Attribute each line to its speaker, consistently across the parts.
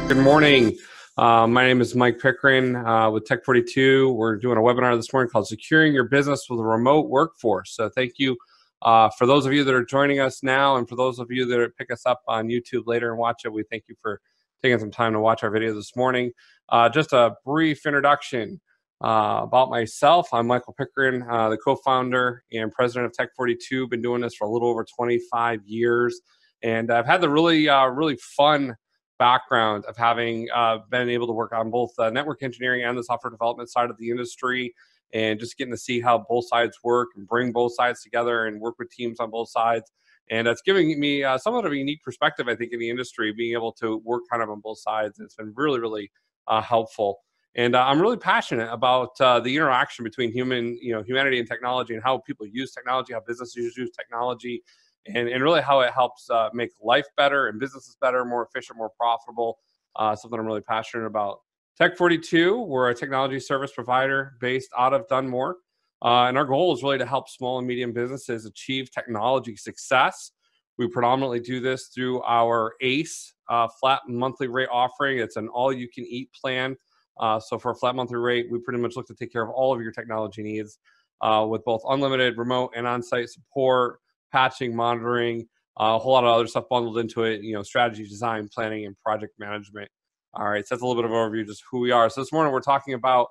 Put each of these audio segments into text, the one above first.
Speaker 1: Good morning. My name is Mike Pickreign with Tech42. We're doing a webinar this morning called Securing Your Business with a Remote Workforce. So thank you for those of you that are joining us now, and for those of you that pick us up on YouTube later and watch it, we thank you for taking some time to watch our video this morning. Just a brief introduction about myself. I'm Michael Pickreign, the co-founder and president of Tech42. Been doing this for a little over 25 years, and I've had the really fun background of having been able to work on both network engineering and the software development side of the industry, and just getting to see how both sides work and bring both sides together and work with teams on both sides. And it's giving me somewhat of a unique perspective, I think, in the industry, being able to work kind of on both sides. It's been really helpful. And I'm really passionate about the interaction between humanity and technology, and how people use technology, how businesses use technology, and really how it helps make life better and businesses better, more efficient, more profitable. Something I'm really passionate about. Tech42, we're a technology service provider based out of Dunmore. And our goal is really to help small and medium businesses achieve technology success. We predominantly do this through our ACE flat monthly rate offering. It's an all-you-can-eat plan. So for a flat monthly rate, we pretty much look to take care of all of your technology needs with both unlimited remote and on-site support, patching, monitoring, a whole lot of other stuff bundled into it, strategy, design, planning, and project management. All right, so that's a little bit of an overview of just who we are. So this morning we're talking about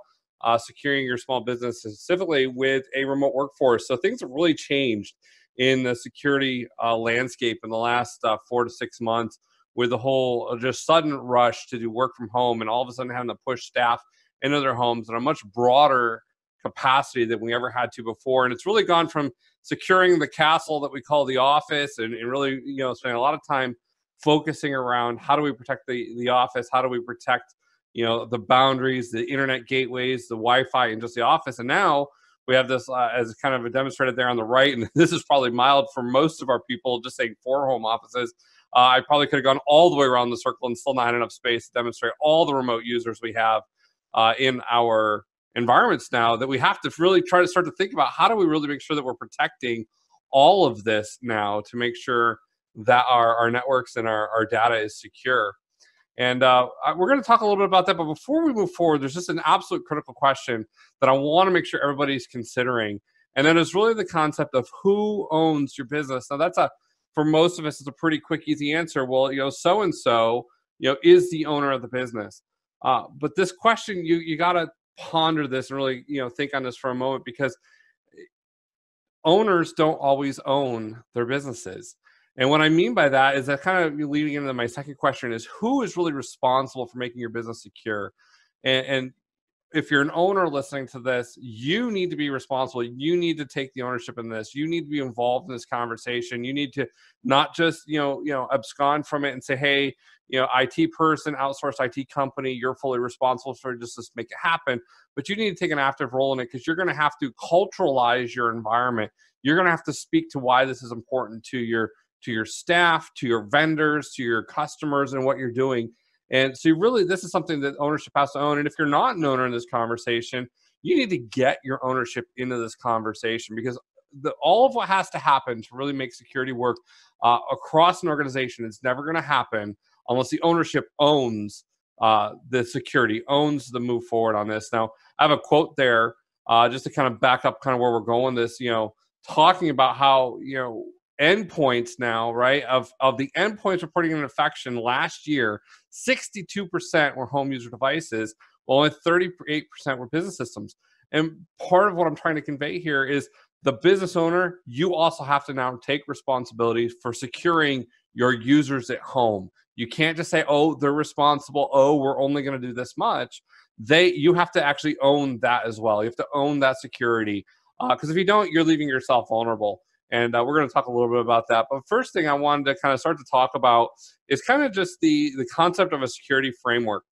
Speaker 1: securing your small business, specifically with a remote workforce. So things have really changed in the security landscape in the last 4 to 6 months, with the whole just sudden rush to do work from home, and all of a sudden having to push staff into their homes in a much broader capacity than we ever had to before. And it's really gone from securing the castle that we call the office, and really spending a lot of time focusing around how do we protect the office, how do we protect the boundaries, the internet gateways, the Wi-Fi, and just the office. And now we have this as kind of demonstrated there on the right, and this is probably mild for most of our people, just saying 4 home offices. I probably could have gone all the way around the circle and still not had enough space to demonstrate all the remote users we have in our environments now, that we have to really try to start to think about how do we really make sure that we're protecting all of this now, to make sure that our networks and our data is secure. And we're going to talk a little bit about that. But before we move forward, there's just an absolute critical question that I want to make sure everybody's considering. And that is really the concept of who owns your business. Now, for most of us, it's a pretty quick, easy answer. Well, so-and-so, is the owner of the business. But this question, you got to ponder this and really, think on this for a moment, because owners don't always own their businesses. And what I mean by that is that kind of leading into my second question is, who is really responsible for making your business secure? And if you're an owner listening to this, you need to be responsible. You need to take the ownership in this. You need to be involved in this conversation. You need to not just, abscond from it and say, hey, IT person, outsourced IT company, you're fully responsible for just to make it happen. But you need to take an active role in it, because you're going to have to culturalize your environment. You're going to have to speak to why this is important to your staff, to your vendors, to your customers, and what you're doing. And so really, this is something that ownership has to own. And if you're not an owner in this conversation, you need to get your ownership into this conversation, because all of what has to happen to really make security work across an organization is never going to happen unless the ownership owns the security, owns the move forward on this. Now, I have a quote there just to kind of back up kind of where we're going this, talking about how, endpoints now, right? Of the endpoints reporting an infection last year, 62% were home user devices, while only 38% were business systems. And part of what I'm trying to convey here is, the business owner, you also have to now take responsibility for securing your users at home. You can't just say, oh, they're responsible. Oh, we're only going to do this much. You have to actually own that as well. You have to own that security, because if you don't, you're leaving yourself vulnerable. And we're going to talk a little bit about that. But first thing I wanted to kind of start to talk about is kind of just the concept of a security framework.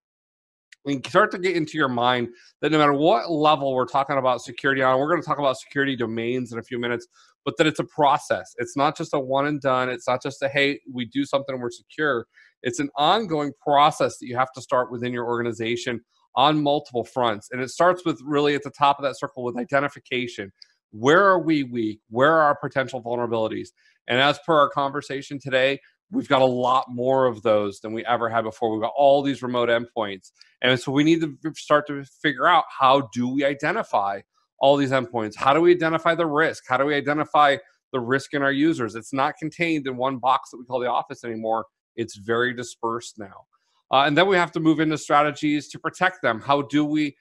Speaker 1: And start to get into your mind that no matter what level we're talking about security on, we're going to talk about security domains in a few minutes, but that it's a process. It's not just a one and done. It's not just a, hey, we do something and we're secure. It's an ongoing process that you have to start within your organization on multiple fronts. And it starts with really at the top of that circle with identification. Where are we weak? Where are our potential vulnerabilities? And as per our conversation today, we've got a lot more of those than we ever had before. We've got all these remote endpoints. And so we need to start to figure out, how do we identify all these endpoints? How do we identify the risk? How do we identify the risk in our users? It's not contained in one box that we call the office anymore. It's very dispersed now. And then we have to move into strategies to protect them. How do we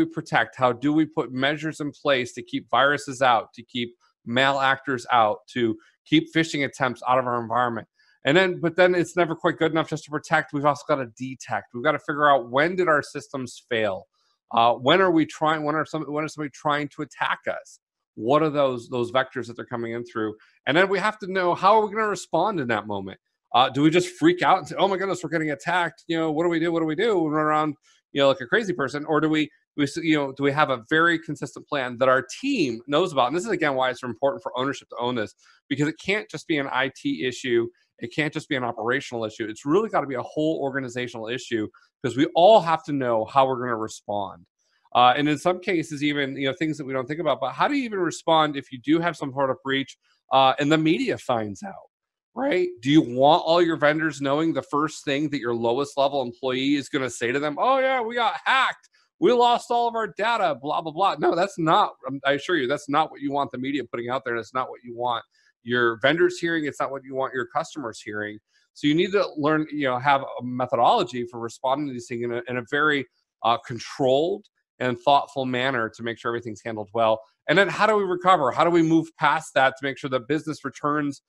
Speaker 1: protect? How do we put measures in place to keep viruses out, to keep malactors out, to keep phishing attempts out of our environment? But then it's never quite good enough just to protect. We've also got to detect. We've got to figure out, when did our systems fail? When are somebody trying to attack us? What are those vectors that they're coming in through? And then we have to know, how are we going to respond in that moment? Do we just freak out and say, "Oh my goodness, we're getting attacked"? What do we do? We run around, like a crazy person, or do we have a very consistent plan that our team knows about? And this is, again, why it's important for ownership to own this, because it can't just be an IT issue. It can't just be an operational issue. It's really got to be a whole organizational issue, because we all have to know how we're going to respond. And in some cases, even, things that we don't think about, but how do you even respond if you do have some sort of breach and the media finds out? Right? Do you want all your vendors knowing the first thing that your lowest level employee is going to say to them? "Oh yeah, we got hacked. We lost all of our data, blah, blah, blah." No, that's not, I assure you, that's not what you want the media putting out there. And it's not what you want your vendors hearing. It's not what you want your customers hearing. So you need to learn, have a methodology for responding to these things in a very controlled and thoughtful manner, to make sure everything's handled well. And then, how do we recover? How do we move past that to make sure that business returns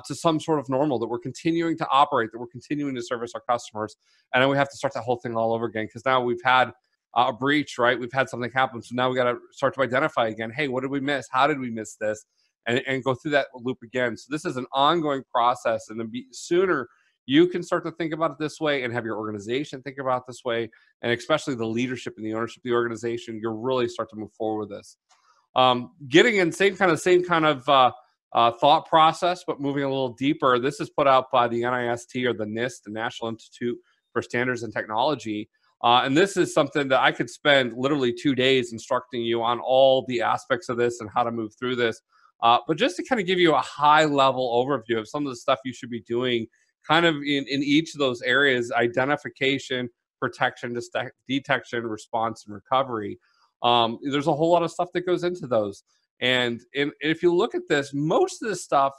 Speaker 1: to some sort of normal, that we're continuing to operate, that we're continuing to service our customers? And then we have to start that whole thing all over again, because now we've had a breach, right? We've had something happen. So now we got to start to identify again, hey, what did we miss? How did we miss this? And go through that loop again. So this is an ongoing process. And the sooner you can start to think about it this way, and have your organization think about it this way, and especially the leadership and the ownership of the organization, you'll really start to move forward with this. Getting in same kind of thought process, but moving a little deeper. This is put out by the NIST, or the NIST, the National Institute for Standards and Technology. And this is something that I could spend literally 2 days instructing you on all the aspects of this and how to move through this. But just to kind of give you a high level overview of some of the stuff you should be doing kind of in each of those areas: identification, protection, detection, response, and recovery. There's a whole lot of stuff that goes into those. And if you look at this, most of this stuff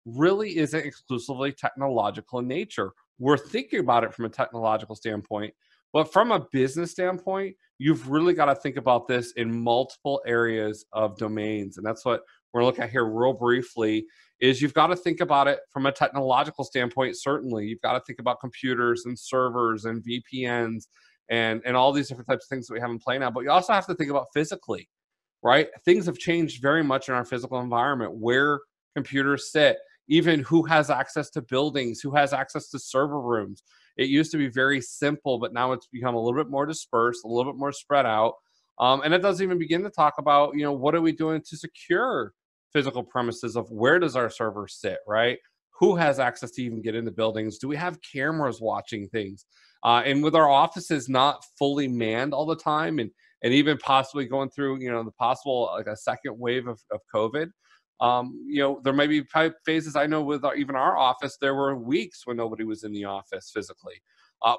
Speaker 1: really isn't exclusively technological in nature. We're thinking about it from a technological standpoint, but from a business standpoint, you've really got to think about this in multiple areas of domains. And that's what we're looking at here real briefly, is you've got to think about it from a technological standpoint. Certainly, you've got to think about computers and servers and VPNs and all these different types of things that we have in play now. But you also have to think about physically, right? Things have changed very much in our physical environment, where computers sit, even who has access to buildings, who has access to server rooms. It used to be very simple, but now it's become a little bit more dispersed, a little bit more spread out. And it doesn't even begin to talk about, what are we doing to secure physical premises of where does our server sit, right? Who has access to even get into buildings? Do we have cameras watching things? And with our offices not fully manned all the time, and even possibly going through, the possible, like, a second wave of COVID, there may be phases. I know with even our office, there were weeks when nobody was in the office physically.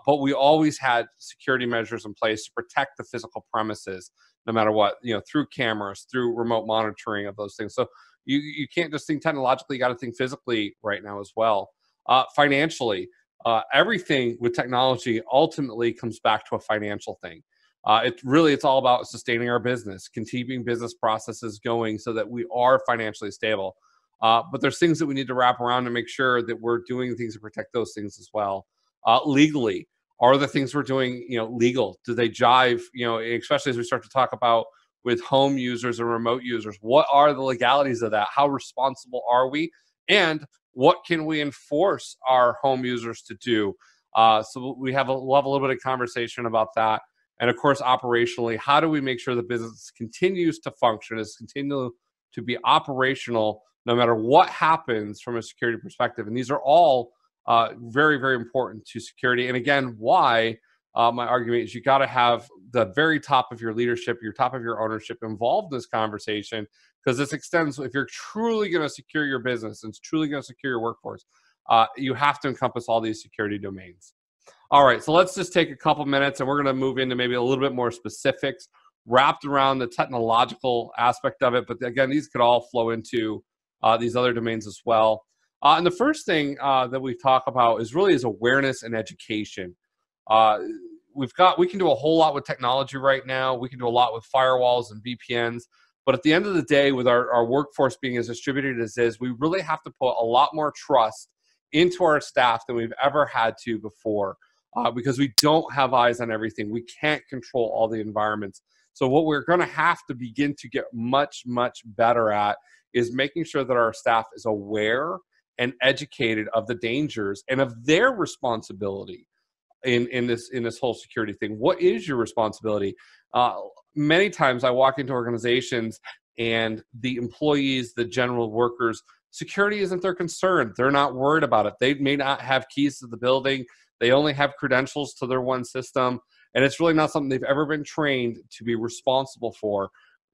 Speaker 1: But we always had security measures in place to protect the physical premises, no matter what, through cameras, through remote monitoring of those things. So you can't just think technologically, you got to think physically right now as well. Financially, everything with technology ultimately comes back to a financial thing. It's all about sustaining our business, keeping business processes going so that we are financially stable. But there's things that we need to wrap around to make sure that we're doing things to protect those things as well. Legally, are the things we're doing, legal? Do they jive, especially as we start to talk about with home users and remote users? What are the legalities of that? How responsible are we? And what can we enforce our home users to do? So we'll have a little bit of conversation about that. And of course, operationally, how do we make sure the business continues to function, is continue to be operational no matter what happens from a security perspective? And these are all very, very important to security. And again, why my argument is you got to have the very top of your leadership, your top of your ownership involved in this conversation, because this extends, if you're truly going to secure your business and it's truly going to secure your workforce, you have to encompass all these security domains. All right, so let's just take a couple minutes and we're going to move into maybe a little bit more specifics wrapped around the technological aspect of it. But again, these could all flow into these other domains as well. And the first thing that we talk about is awareness and education. We can do a whole lot with technology right now. We can do a lot with firewalls and VPNs. But at the end of the day, with our workforce being as distributed as is, we really have to put a lot more trust into our staff than we've ever had to before, because we don't have eyes on everything. We can't control all the environments. So what we're going to have to begin to get much, much better at is making sure that our staff is aware and educated of the dangers and of their responsibility in this whole security thing. What is your responsibility? Many times I walk into organizations and the employees, the general workers, security isn't their concern. They're not worried about it. They may not have keys to the building. They only have credentials to their one system. And it's really not something they've ever been trained to be responsible for.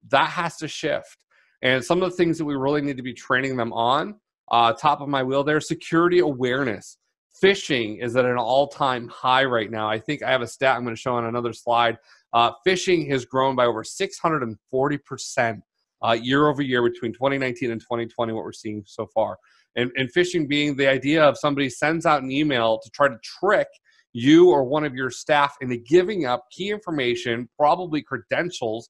Speaker 1: That has to shift. And some of the things that we really need to be training them on, top of my wheel there, security awareness. Phishing is at an all-time high right now. I think I have a stat I'm going to show on another slide. Phishing has grown by over 640% year over year between 2019 and 2020, what we're seeing so far. And phishing being the idea of somebody sends out an email to try to trick you or one of your staff into giving up key information, probably credentials,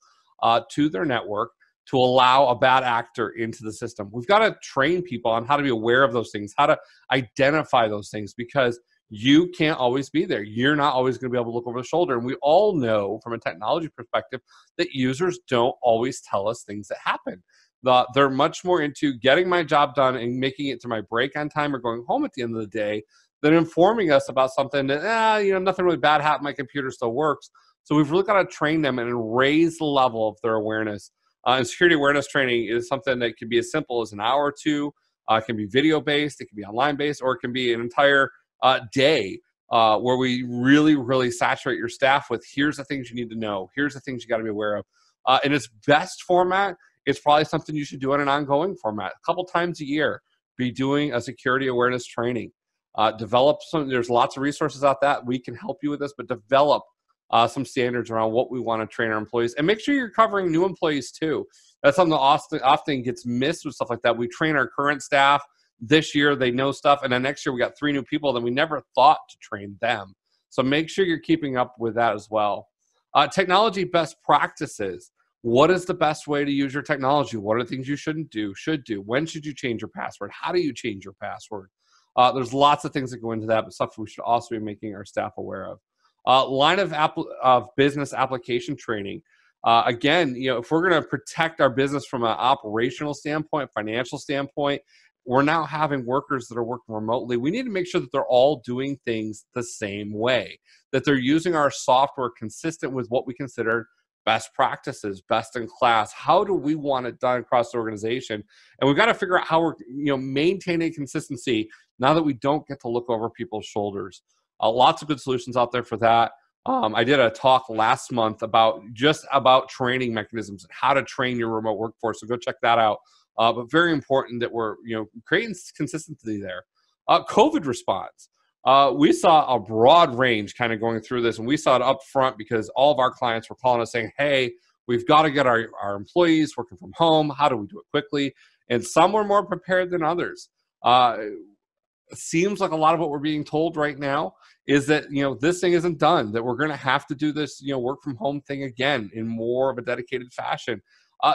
Speaker 1: to their network to allow a bad actor into the system. We've got to train people on how to be aware of those things, how to identify those things, because you can't always be there. You're not always going to be able to look over the shoulder. And we all know from a technology perspective that users don't always tell us things that happen. They're much more into getting my job done and making it to my break on time or going home at the end of the day than informing us about something that, nothing really bad happened, my computer still works. So we've really got to train them and raise the level of their awareness. And security awareness training is something that can be as simple as an hour or two. It can be video-based, it can be online-based, or it can be an entire day where we really, really saturate your staff with, here's the things you need to know, here's the things you got to be aware of. In its best format, it's probably something you should do in an ongoing format. A couple times a year, be doing a security awareness training. There's lots of resources out there. We can help you with this, but develop some standards around what we want to train our employees, and make sure you're covering new employees too. That's something that often gets missed with stuff like that. We train our current staff. This year they know stuff, and then next year we got 3 new people that we never thought to train them. So make sure you're keeping up with that as well. Technology best practices. What is the best way to use your technology? What are the things you should do? When should you change your password? How do you change your password? There's lots of things that go into that, but stuff we should also be making our staff aware of. Line of business application training. Again, if we're going to protect our business from an operational standpoint, financial standpoint, we're now having workers that are working remotely. We need to make sure that they're all doing things the same way, that they're using our software consistent with what we consider best practices, best in class. How do we want it done across the organization? And we've got to figure out how we're maintaining consistency now that we don't get to look over people's shoulders. Lots of good solutions out there for that. I did a talk last month about training mechanisms and how to train your remote workforce. So go check that out. But very important that we're creating consistency there. COVID response. We saw a broad range kind of going through this, and we saw it up front because all of our clients were calling us saying, hey, we've got to get our employees working from home. How do we do it quickly? And some were more prepared than others. It seems like a lot of what we're being told right now is that this thing isn't done, that we're going to have to do this work from home thing again in more of a dedicated fashion.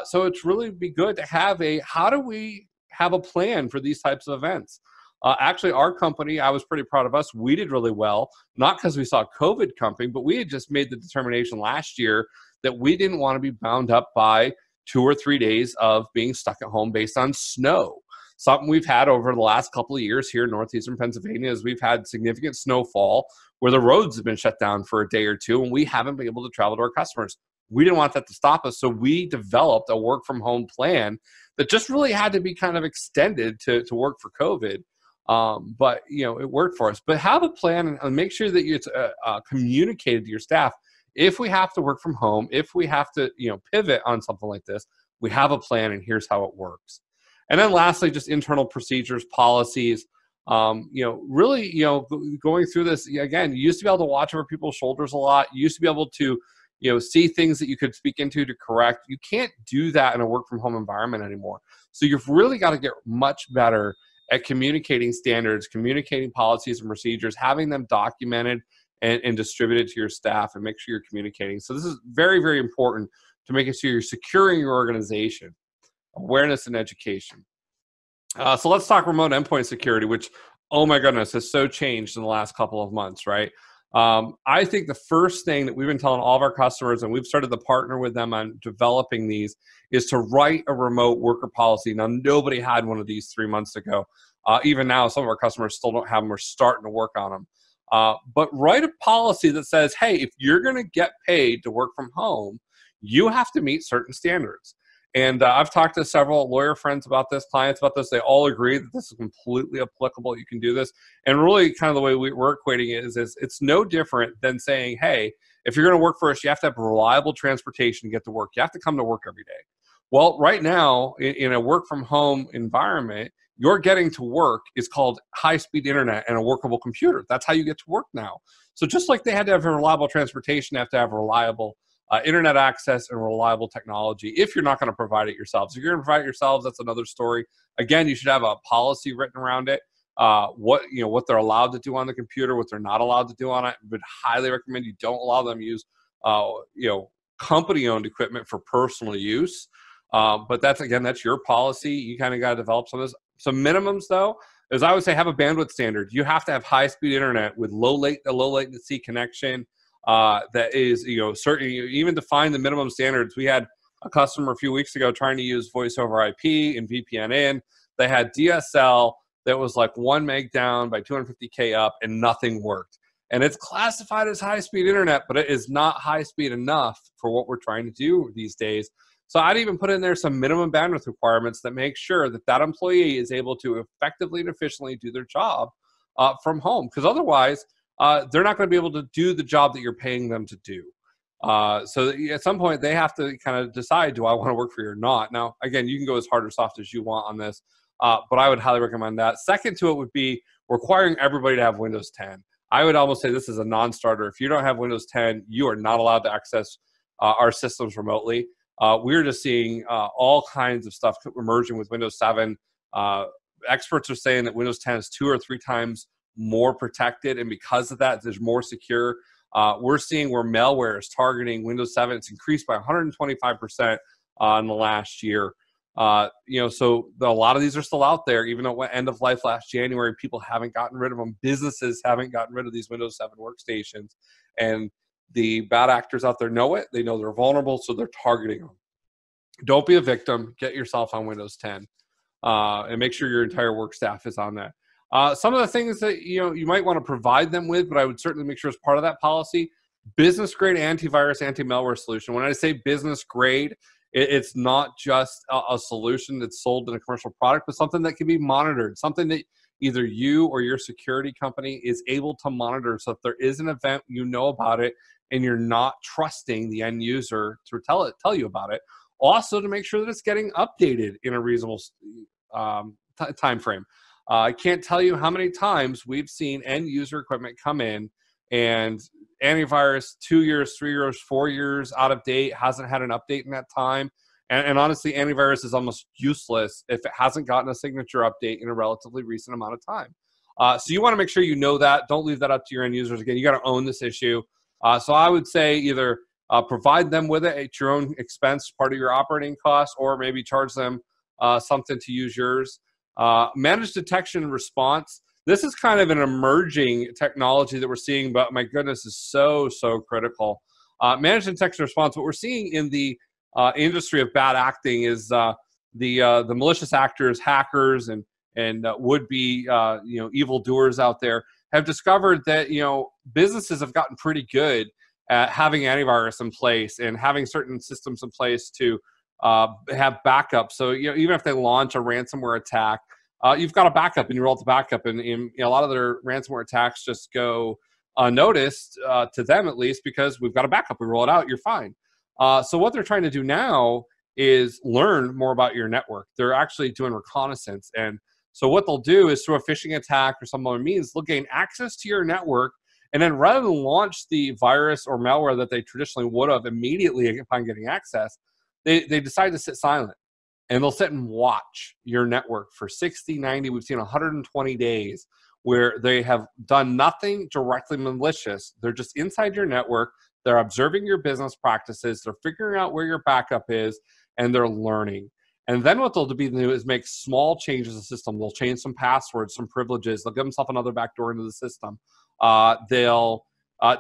Speaker 1: So it's really be good to have how do we have a plan for these types of events? Actually, our company, I was pretty proud of us. We did really well, not because we saw COVID coming, but we had just made the determination last year that we didn't want to be bound up by 2 or 3 days of being stuck at home based on snow. Something we've had over the last couple of years here in northeastern Pennsylvania is we've had significant snowfall where the roads have been shut down for a day or two, and we haven't been able to travel to our customers. We didn't want that to stop us, so we developed a work from home plan that just really had to be kind of extended to work for COVID. But it worked for us. But have a plan and make sure that it's communicated to your staff. If we have to work from home, if we have to pivot on something like this, we have a plan, and here's how it works. And then lastly, just internal procedures, policies. Really, going through this again. You used to be able to watch over people's shoulders a lot. You used to be able to see things that you could speak into to correct. You can't do that in a work from home environment anymore. So you've really got to get much better at communicating standards, communicating policies and procedures, having them documented and distributed to your staff, and make sure you're communicating. So this is very, very important to making sure you're securing your organization, awareness and education. So let's talk remote endpoint security, which, oh my goodness, has so changed in the last couple of months, right? I think the first thing that we've been telling all of our customers, and we've started to partner with them on developing these, is to write a remote worker policy. Now, nobody had one of these 3 months ago. Even now, some of our customers still don't have them. We're starting to work on them. But write a policy that says, hey, if you're going to get paid to work from home, you have to meet certain standards. And I've talked to several lawyer friends about this, clients about this. They all agree that this is completely applicable. You can do this. And really kind of the way we're equating it is it's no different than saying, hey, if you're going to work for us, you have to have reliable transportation to get to work. You have to come to work every day. Well, right now, in a work from home environment, your getting to work is called high-speed internet and a workable computer. That's how you get to work now. So just like they had to have reliable transportation, they have to have reliable internet access and reliable technology if you're not going to provide it yourselves. If you're going to provide it yourselves, that's another story. Again, you should have a policy written around it, what they're allowed to do on the computer, what they're not allowed to do on it. I would highly recommend you don't allow them to use company-owned equipment for personal use. But that's your policy. You kind of got to develop some of this. Some minimums, though, is I would say have a bandwidth standard. You have to have high-speed internet with low latency connection. That is, certainly even define the minimum standards. We had a customer a few weeks ago trying to use voice over IP and VPN in. They had DSL that was like 1 meg down by 250K up, and nothing worked. And it's classified as high-speed internet, but it is not high-speed enough for what we're trying to do these days. So I'd even put in there some minimum bandwidth requirements that make sure that employee is able to effectively and efficiently do their job from home. Because otherwise, they're not going to be able to do the job that you're paying them to do. So at some point, they have to kind of decide, do I want to work for you or not? Now, again, you can go as hard or soft as you want on this, but I would highly recommend that. Second to it would be requiring everybody to have Windows 10. I would almost say this is a non-starter. If you don't have Windows 10, you are not allowed to access our systems remotely. We're just seeing all kinds of stuff emerging with Windows 7. Experts are saying that Windows 10 is 2 or 3 times more protected, and because of that, there's more secure. We're seeing where malware is targeting Windows 7. It's increased by 125% in the last year. So a lot of these are still out there, even though it went end of life last January. People haven't gotten rid of them. Businesses haven't gotten rid of these Windows 7 workstations, and the bad actors out there know it. They know they're vulnerable, so they're targeting them. Don't be a victim. Get yourself on Windows 10, and make sure your entire work staff is on that. Some of the things that you might want to provide them with, but I would certainly make sure as part of that policy, business grade antivirus, anti-malware solution. When I say business grade, it's not just a solution that's sold in a commercial product, but something that can be monitored, something that either you or your security company is able to monitor. So if there is an event, you know about it, and you're not trusting the end user to tell you about it. Also, to make sure that it's getting updated in a reasonable time frame. I can't tell you how many times we've seen end user equipment come in and antivirus 2 years, 3 years, 4 years out of date, hasn't had an update in that time. And honestly, antivirus is almost useless if it hasn't gotten a signature update in a relatively recent amount of time. So you want to make sure you know that. Don't leave that up to your end users. Again, you got to own this issue. So I would say either provide them with it at your own expense, part of your operating costs, or maybe charge them something to use yours. Managed detection and response. This is kind of an emerging technology that we're seeing, but my goodness, is so critical. Managed detection and response. What we're seeing in the industry of bad acting is the malicious actors, hackers, and would-be evildoers out there have discovered that businesses have gotten pretty good at having antivirus in place and having certain systems in place to have backup. So even if they launch a ransomware attack, you've got a backup and you roll out the backup, and you know, a lot of their ransomware attacks just go unnoticed, to them at least, because we've got a backup. We roll it out, you're fine. So what they're trying to do now is learn more about your network. They're actually doing reconnaissance. And so what they'll do is through a phishing attack or some other means, they'll gain access to your network. And then rather than launch the virus or malware that they traditionally would have immediately upon getting access, they decide to sit silent. And they'll sit and watch your network for 60, 90, we've seen 120 days where they have done nothing directly malicious. They're just inside your network. They're observing your business practices. They're figuring out where your backup is, and they're learning. And then what they'll do is make small changes to the system. They'll change some passwords, some privileges. They'll give themselves another backdoor into the system. They'll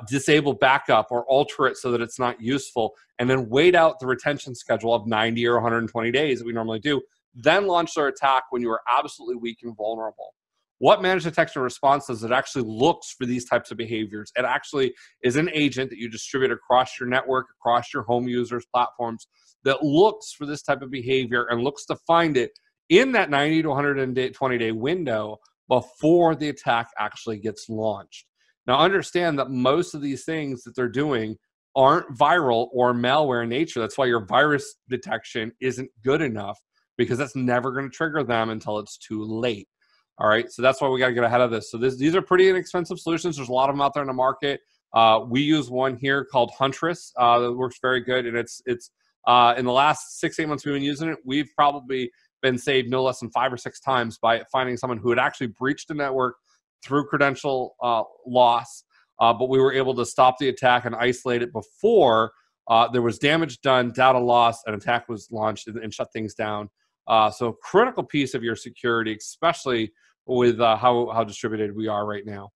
Speaker 1: disable backup or alter it so that it's not useful, and then wait out the retention schedule of 90 or 120 days that we normally do, then launch their attack when you are absolutely weak and vulnerable. What managed detection and response does, it actually looks for these types of behaviors. It actually is an agent that you distribute across your network, across your home users, platforms, that looks for this type of behavior and looks to find it in that 90 to 120 day window before the attack actually gets launched. Now, understand that most of these things that they're doing aren't viral or malware in nature. That's why your virus detection isn't good enough, because that's never going to trigger them until it's too late. All right, so that's why we got to get ahead of this. So these are pretty inexpensive solutions. There's a lot of them out there in the market. We use one here called Huntress that works very good, and it's in the last 6-8 months we've been using it, we've probably been saved no less than 5 or 6 times by finding someone who had actually breached the network through credential loss, but we were able to stop the attack and isolate it before there was damage done, data loss, an attack was launched, and shut things down. So critical piece of your security, especially with how distributed we are right now.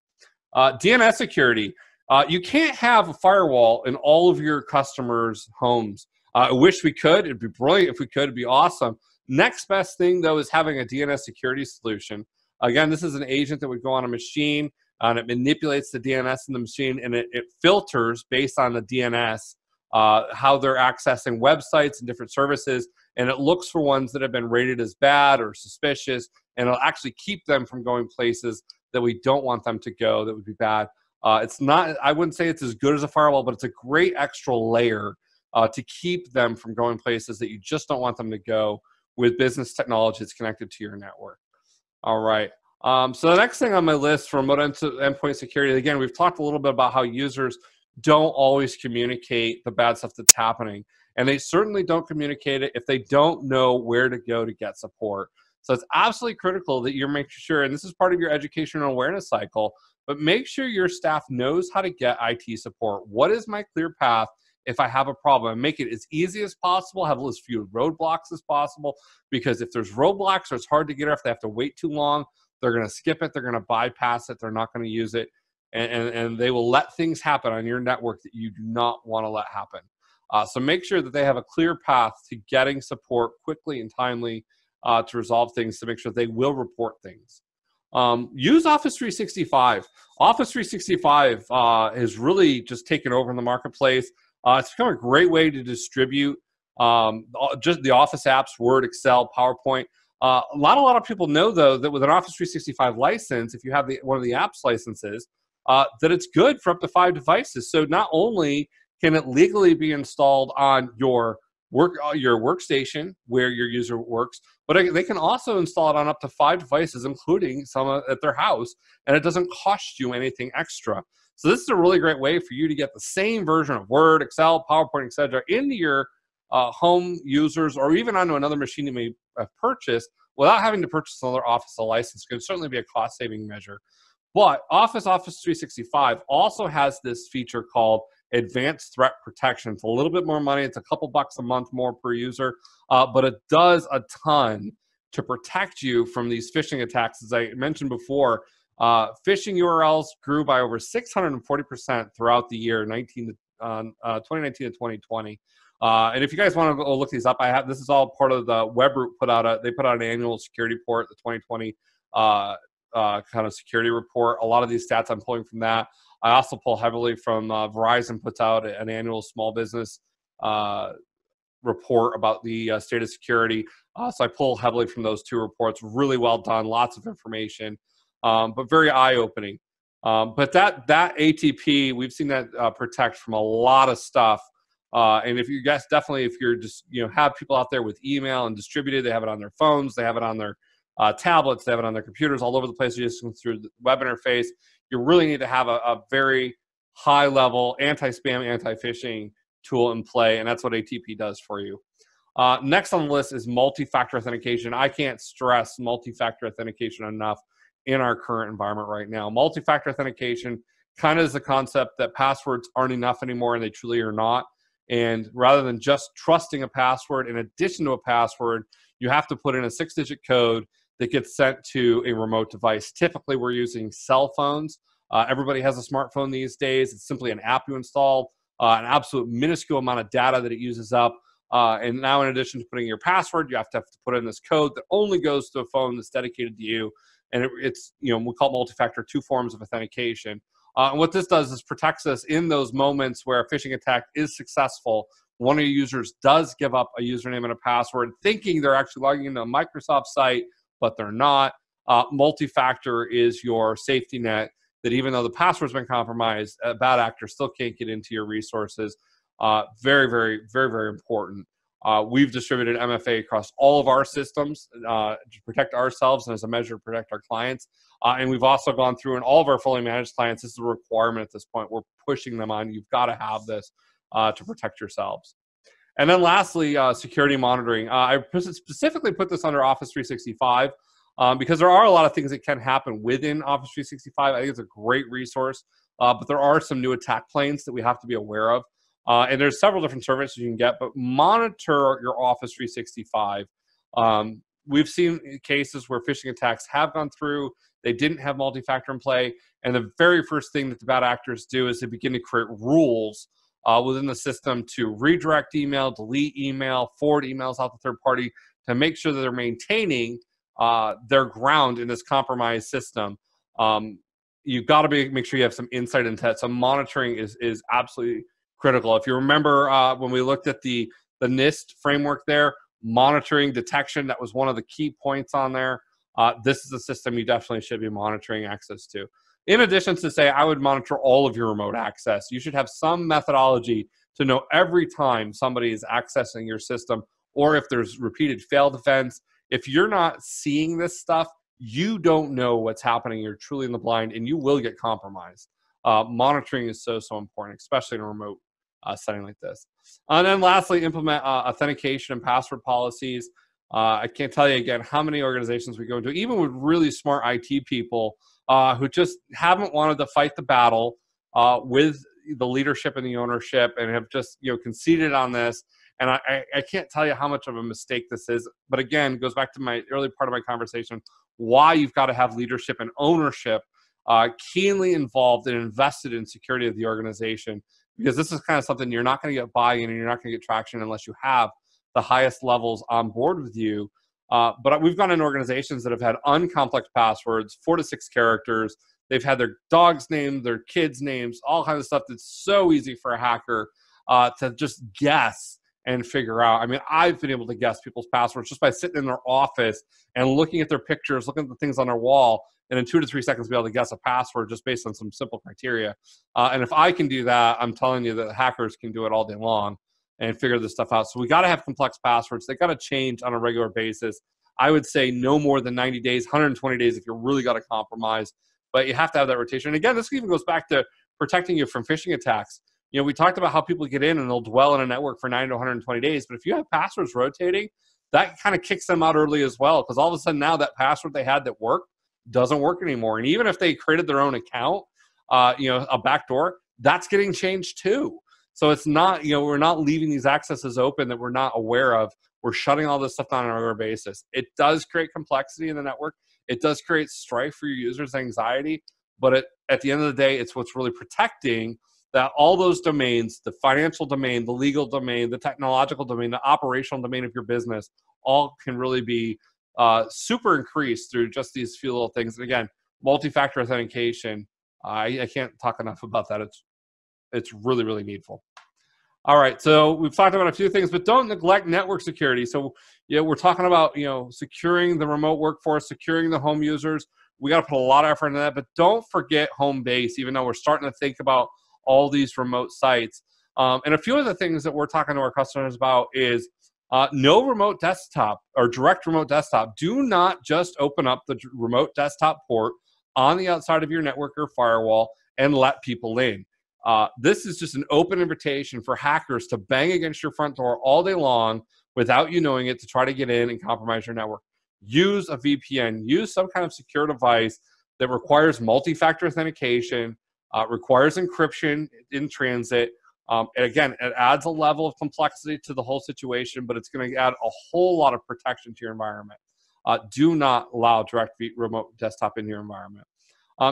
Speaker 1: DNS security. You can't have a firewall in all of your customers' homes. I wish we could. It'd be brilliant if we could. It'd be awesome. Next best thing, though, is having a DNS security solution. Again, this is an agent that would go on a machine, and it manipulates the DNS in the machine, and it filters based on the DNS how they're accessing websites and different services, and it looks for ones that have been rated as bad or suspicious, and it'll actually keep them from going places that we don't want them to go that would be bad. It's not, I wouldn't say it's as good as a firewall, but it's a great extra layer to keep them from going places that you just don't want them to go with business technology that's connected to your network. All right. So the next thing on my list for remote endpoint security, again, we've talked a little bit about how users don't always communicate the bad stuff that's happening. And they certainly don't communicate it if they don't know where to go to get support. So it's absolutely critical that you're making sure, and this is part of your education and awareness cycle, but make sure your staff knows how to get IT support. What is my clear path if I have a problem? Make it as easy as possible, have as few roadblocks as possible, because if there's roadblocks or it's hard to get or if they have to wait too long, they're going to skip it, they're going to bypass it, they're not going to use it, and they will let things happen on your network that you do not want to let happen. So make sure that they have a clear path to getting support quickly and timely to resolve things, to make sure they will report things. Use Office 365. Office 365 has really just taken over in the marketplace. It's become a great way to distribute just the Office apps, Word, Excel, PowerPoint. A lot of people know, though, that with an Office 365 license, if you have one of the apps licenses, that it's good for up to 5 devices. So not only can it legally be installed on your workstation where your user works, but they can also install it on up to 5 devices, including some at their house, and it doesn't cost you anything extra. So this is a really great way for you to get the same version of Word, Excel, PowerPoint, etc. into your home users, or even onto another machine you may have purchased without having to purchase another Office license. It can certainly be a cost-saving measure. But Office 365 also has this feature called Advanced Threat Protection. It's a little bit more money. It's a couple bucks a month more per user, but it does a ton to protect you from these phishing attacks. As I mentioned before, phishing URLs grew by over 640% throughout the year 2019 to 2020. And if you guys want to go look these up, this is all part of the Webroot they put out an annual security report, the 2020 kind of security report. A lot of these stats I'm pulling from that. I also pull heavily from Verizon puts out an annual small business report about the state of security. So I pull heavily from those 2 reports. Really well done, lots of information, but very eye-opening. But that ATP, we've seen that protect from a lot of stuff. And if you guys, definitely, if you're just, have people out there with email and distributed, they have it on their phones, they have it on their tablets, they have it on their computers, all over the place, just through the web interface. You really need to have a very high level anti-spam, anti-phishing tool in play. And that's what ATP does for you. Next on the list is multi-factor authentication. I can't stress multi-factor authentication enough in our current environment right now. Multi-factor authentication kind of is the concept that passwords aren't enough anymore, and they truly are not. And rather than just trusting a password in addition to a password, you have to put in a 6-digit code that gets sent to a remote device. Typically, we're using cell phones. Everybody has a smartphone these days. It's simply an app you install, an absolute minuscule amount of data that it uses up. And now, in addition to putting your password, you have to put in this code that only goes to a phone that's dedicated to you. And it's, we call it multi-factor, 2 forms of authentication. And what this does is protects us in those moments where a phishing attack is successful. One of your users does give up a username and a password, thinking they're actually logging into a Microsoft site, but they're not. Multi-factor is your safety net that even though the password's been compromised, a bad actor still can't get into your resources. Very, very, very, very important. We've distributed MFA across all of our systems to protect ourselves and as a measure to protect our clients. And we've also gone through in all of our fully managed clients. This is a requirement at this point. We're pushing them on. You've got to have this to protect yourselves. And then lastly, security monitoring. I specifically put this under Office 365 because there are a lot of things that can happen within Office 365. I think it's a great resource, but there are some new attack planes that we have to be aware of. And there's several different services you can get, but monitor your Office 365. We've seen cases where phishing attacks have gone through. They didn't have multi-factor in play. And the very first thing that the bad actors do is they begin to create rules within the system to redirect email, delete email, forward emails out to third party to make sure that they're maintaining their ground in this compromised system. You've got to make sure you have some insight into that. So monitoring is absolutely critical. If you remember when we looked at the NIST framework there, monitoring detection, that was one of the key points on there. This is a system you definitely should be monitoring access to. In addition to say, I would monitor all of your remote access. You should have some methodology to know every time somebody is accessing your system or if there's repeated failed events. If you're not seeing this stuff, you don't know what's happening. You're truly in the blind and you will get compromised. Monitoring is so important, especially in a remote setting like this. And then lastly, implement authentication and password policies. I can't tell you again how many organizations we go into, even with really smart IT people who just haven't wanted to fight the battle with the leadership and the ownership and have just conceded on this. And I can't tell you how much of a mistake this is. But again, it goes back to my early part of my conversation, why you've got to have leadership and ownership keenly involved and invested in security of the organization. Because this is kind of something you're not going to get buy-in and you're not going to get traction unless you have the highest levels on board with you. But we've gone in organizations that have had uncomplex passwords, 4 to 6 characters. They've had their dog's name, their kids' names, all kinds of stuff that's so easy for a hacker to just guess and figure out. I mean, I've been able to guess people's passwords just by sitting in their office and looking at their pictures, looking at the things on their wall, and in 2 to 3 seconds be able to guess a password just based on some simple criteria. And if I can do that, I'm telling you that hackers can do it all day long and figure this stuff out. So we got to have complex passwords. They got to change on a regular basis. I would say no more than 90 days, 120 days if you really got to compromise. But you have to have that rotation. And again, this even goes back to protecting you from phishing attacks. We talked about how people get in and they'll dwell in a network for 90 to 120 days. But if you have passwords rotating, that kind of kicks them out early as well. Because all of a sudden now that password they had that worked doesn't work anymore. And even if they created their own account, a backdoor, that's getting changed too. So it's not, we're not leaving these accesses open that we're not aware of. We're shutting all this stuff down on a regular basis. It does create complexity in the network. It does create strife for your users, anxiety. But at the end of the day, it's what's really protecting that all those domains, the financial domain, the legal domain, the technological domain, the operational domain of your business, all can really be super increased through just these few little things. And again, multi-factor authentication, I can't talk enough about that. It's really, really needful. All right, so we've talked about a few things, but don't neglect network security. So, we're talking about, securing the remote workforce, securing the home users. We got to put a lot of effort into that, but don't forget home base, even though we're starting to think about all these remote sites. And a few of the things that we're talking to our customers about is no remote desktop or direct remote desktop. Do not just open up the remote desktop port on the outside of your network or firewall and let people in. This is just an open invitation for hackers to bang against your front door all day long without you knowing it to try to get in and compromise your network. Use a VPN. Use some kind of secure device that requires multi-factor authentication, requires encryption in transit. And again, it adds a level of complexity to the whole situation, but it's going to add a whole lot of protection to your environment. Do not allow direct remote desktop in your environment.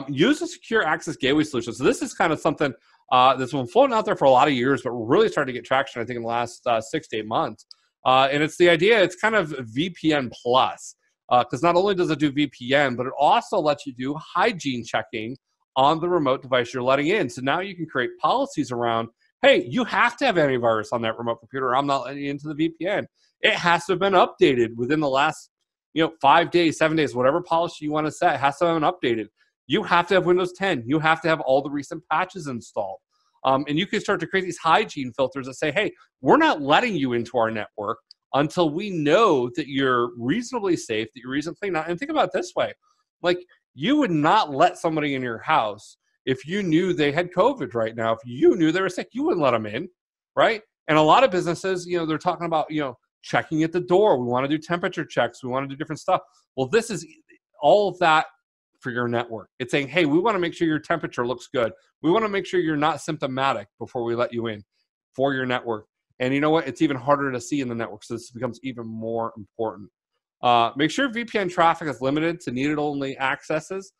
Speaker 1: Use a secure access gateway solution. So this is kind of something that's been floating out there for a lot of years, but really started to get traction, I think, in the last 6 to 8 months. And it's the idea, it's kind of VPN plus, because not only does it do VPN, but it also lets you do hygiene checking on the remote device you're letting in. So now you can create policies around, hey, you have to have antivirus on that remote computer, or I'm not letting you into the VPN. It has to have been updated within the last 5 days, 7 days, whatever policy you want to set, has to have been updated. You have to have Windows 10. You have to have all the recent patches installed. And you can start to create these hygiene filters that say, hey, we're not letting you into our network until we know that you're reasonably safe, that you're reasonably clean. And think about it this way. Like, you would not let somebody in your house if you knew they had COVID right now. If you knew they were sick, you wouldn't let them in, right? And a lot of businesses, they're talking about, checking at the door. We want to do temperature checks. We want to do different stuff. Well, this is all of that for your network. It's saying, hey, we want to make sure your temperature looks good. We want to make sure you're not symptomatic before we let you in for your network. And you know what? It's even harder to see in the network, so this becomes even more important. Make sure VPN traffic is limited to needed-only accesses,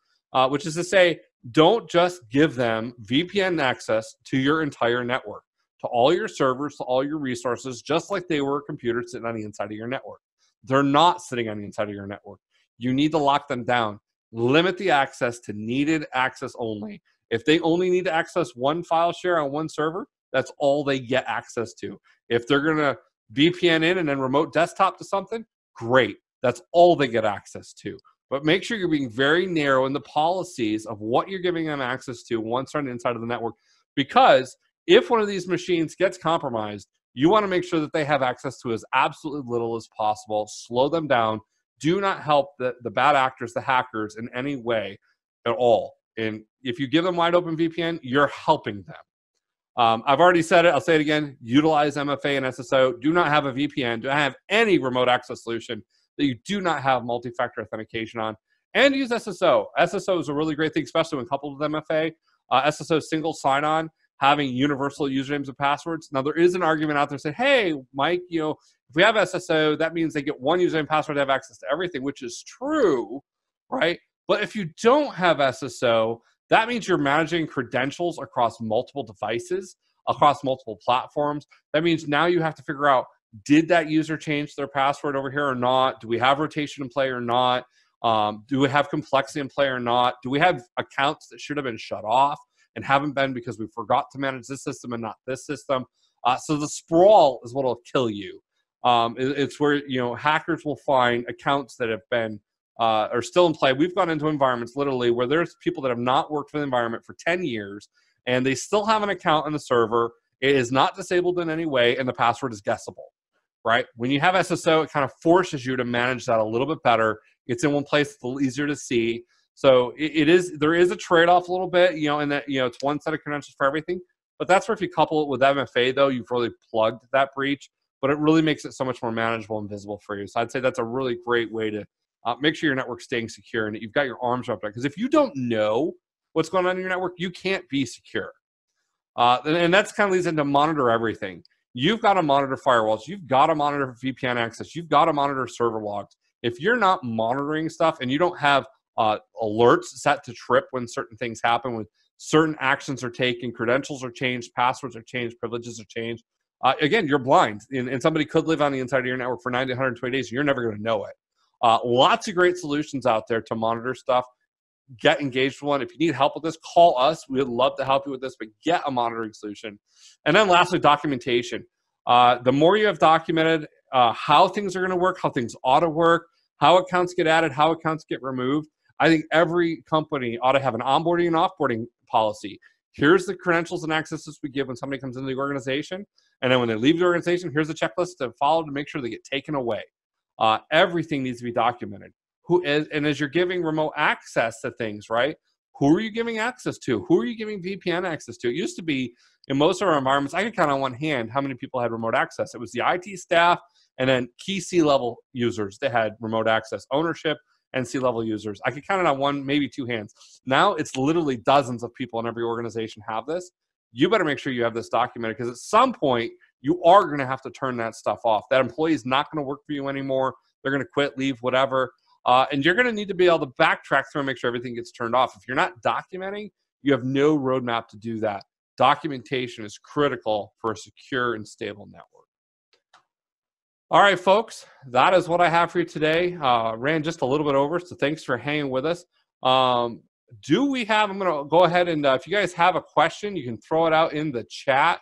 Speaker 1: which is to say, don't just give them VPN access to your entire network, to all your servers, to all your resources, just like they were a computer sitting on the inside of your network. They're not sitting on the inside of your network. You need to lock them down. Limit the access to needed access only. If they only need to access one file share on one server, that's all they get access to. If they're going to VPN in and then remote desktop to something, great. That's all they get access to. But make sure you're being very narrow in the policies of what you're giving them access to once they're on the inside of the network. Because if one of these machines gets compromised, you want to make sure that they have access to as absolutely little as possible. Slow them down. Do not help the bad actors, the hackers, in any way at all. And if you give them wide open VPN, you're helping them. I've already said it. I'll say it again. Utilize MFA and SSO. Do not have a VPN. Do not have any remote access solution that you do not have multi-factor authentication on. And use SSO. SSO is a really great thing, especially when coupled with MFA. SSO single sign-on, having universal usernames and passwords. Now, there is an argument out there saying, hey, Mike, if we have SSO, that means they get one username and password to have access to everything, which is true, right? But if you don't have SSO, that means you're managing credentials across multiple devices, across multiple platforms. That means now you have to figure out, did that user change their password over here or not? Do we have rotation in play or not? Do we have complexity in play or not? Do we have accounts that should have been shut off and haven't been because we forgot to manage this system and not this system? So the sprawl is what will kill you. It's where hackers will find accounts that have been are still in play. We've gone into environments literally where there's people that have not worked for the environment for 10 years and they still have an account on the server. It is not disabled in any way and the password is guessable, right? When you have SSO, it kind of forces you to manage that a little bit better. It's in one place, it's a little easier to see. So there is a trade-off a little bit, in that, it's one set of credentials for everything. But that's where if you couple it with MFA, though, you've really plugged that breach. But it really makes it so much more manageable and visible for you. So I'd say that's a really great way to make sure your network's staying secure and that you've got your arms wrapped around. Because if you don't know what's going on in your network, you can't be secure. And that's kind of leads into monitor everything. You've got to monitor firewalls. You've got to monitor VPN access. You've got to monitor server logs. If you're not monitoring stuff and you don't have alerts set to trip when certain things happen, when certain actions are taken, credentials are changed, passwords are changed, privileges are changed, again, you're blind. And somebody could live on the inside of your network for 90 to 120 days, and you're never going to know it. Lots of great solutions out there to monitor stuff. get engaged with one. If you need help with this, call us. We would love to help you with this, but get a monitoring solution. And then lastly, documentation. The more you have documented how things are going to work, how things ought to work, how accounts get added, how accounts get removed, I think every company ought to have an onboarding and offboarding policy. Here's the credentials and accesses we give when somebody comes into the organization. And then when they leave the organization, here's a checklist to follow to make sure they get taken away. Everything needs to be documented. And as you're giving remote access to things, right? Who are you giving access to? Who are you giving VPN access to? It used to be, in most of our environments, I could count on one hand how many people had remote access. It was the IT staff and then key C-level users that had remote access ownership and C-level users. I could count it on one, maybe two hands. Now it's literally dozens of people in every organization have this. You better make sure you have this documented, because at some point you are going to have to turn that stuff off. That employee is not going to work for you anymore. They're going to quit, leave, whatever. And you're going to need to be able to backtrack through and make sure everything gets turned off. If you're not documenting, you have no roadmap to do that. Documentation is critical for a secure and stable network. All right, folks, that is what I have for you today. Ran just a little bit over, so thanks for hanging with us. I'm going to go ahead and if you guys have a question, you can throw it out in the chat.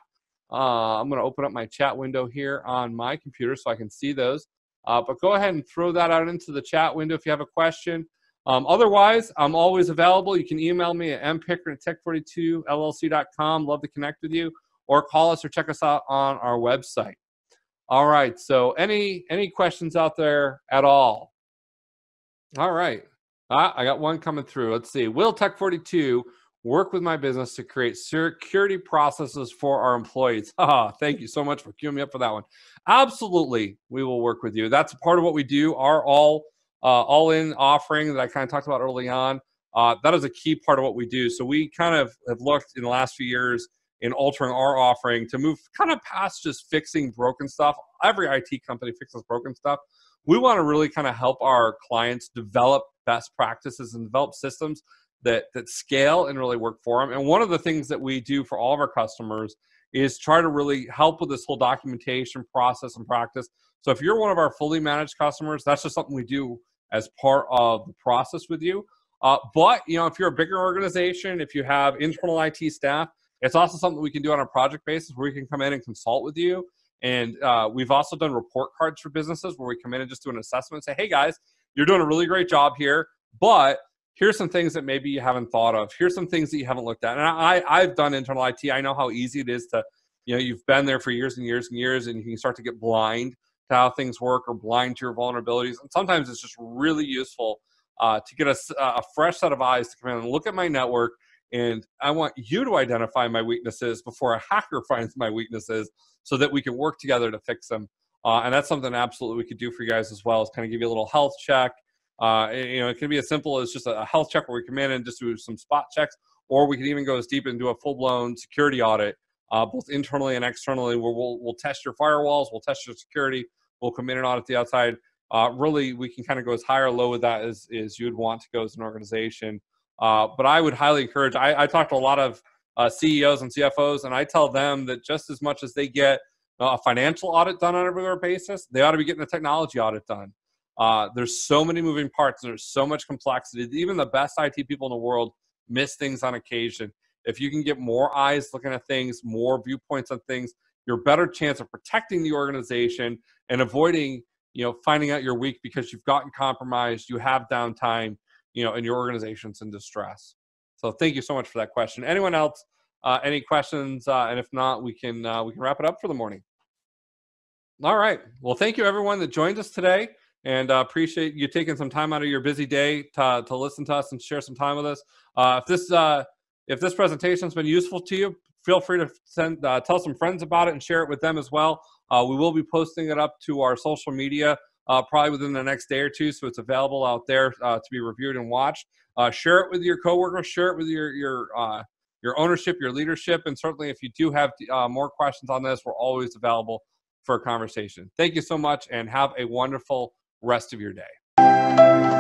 Speaker 1: I'm going to open up my chat window here on my computer so I can see those. But go ahead and throw that out into the chat window if you have a question. Otherwise, I'm always available. You can email me at mpickreign@tech42llc.com. Love to connect with you, or call us or check us out on our website. All right, so any questions out there at all? All right, I got one coming through. Let's see. Will Tech42 work with my business to create security processes for our employees? Thank you so much for queuing me up for that one. Absolutely, we will work with you. That's a part of what we do. Our all-in offering that I kind of talked about early on, that is a key part of what we do. So we kind of have looked in the last few years in altering our offering to move kind of past just fixing broken stuff. Every IT company fixes broken stuff. We want to really kind of help our clients develop best practices and develop systems that scale and really work for them. And one of the things that we do for all of our customers is try to really help with this whole documentation process and practice. So if you're one of our fully managed customers, that's just something we do as part of the process with you. But if you're a bigger organization, if you have internal IT staff, it's also something we can do on a project basis where we can come in and consult with you. And we've also done report cards for businesses where we come in and just do an assessment and say, hey guys, you're doing a really great job here, but here's some things that maybe you haven't thought of. Here's some things that you haven't looked at. And I've done internal IT. I know how easy it is to, you've been there for years and years and years, and you can start to get blind to how things work or blind to your vulnerabilities. And sometimes it's just really useful to get a fresh set of eyes to come in and look at my network. And I want you to identify my weaknesses before a hacker finds my weaknesses so that we can work together to fix them. And that's something absolutely we could do for you guys as well, is kind of give you a little health check. It can be as simple as just a health check where we come in and just do some spot checks, or we can even go as deep and do a full-blown security audit, both internally and externally, where we'll test your firewalls, we'll test your security, we'll come in and audit the outside. Really, we can kind of go as high or low with that as you'd want to go as an organization. But I would highly encourage, I talk to a lot of CEOs and CFOs, and I tell them that just as much as they get a financial audit done on a regular basis, they ought to be getting a technology audit done. There's so many moving parts, and there's so much complexity. Even the best IT people in the world miss things on occasion. If you can get more eyes looking at things, more viewpoints on things, you're a better chance of protecting the organization and avoiding, finding out you're weak because you've gotten compromised, you have downtime, and your organization's in distress. So thank you so much for that question. Anyone else, any questions? And if not, we can wrap it up for the morning. All right. Well, thank you everyone that joined us today, and appreciate you taking some time out of your busy day to listen to us and share some time with us. If this presentation has been useful to you, feel free to tell some friends about it and share it with them as well. We will be posting it up to our social media probably within the next day or two, so it's available out there to be reviewed and watched. Share it with your coworkers, share it with your ownership, your leadership, and certainly if you do have more questions on this, we're always available for a conversation. Thank you so much, and have a wonderful rest of your day.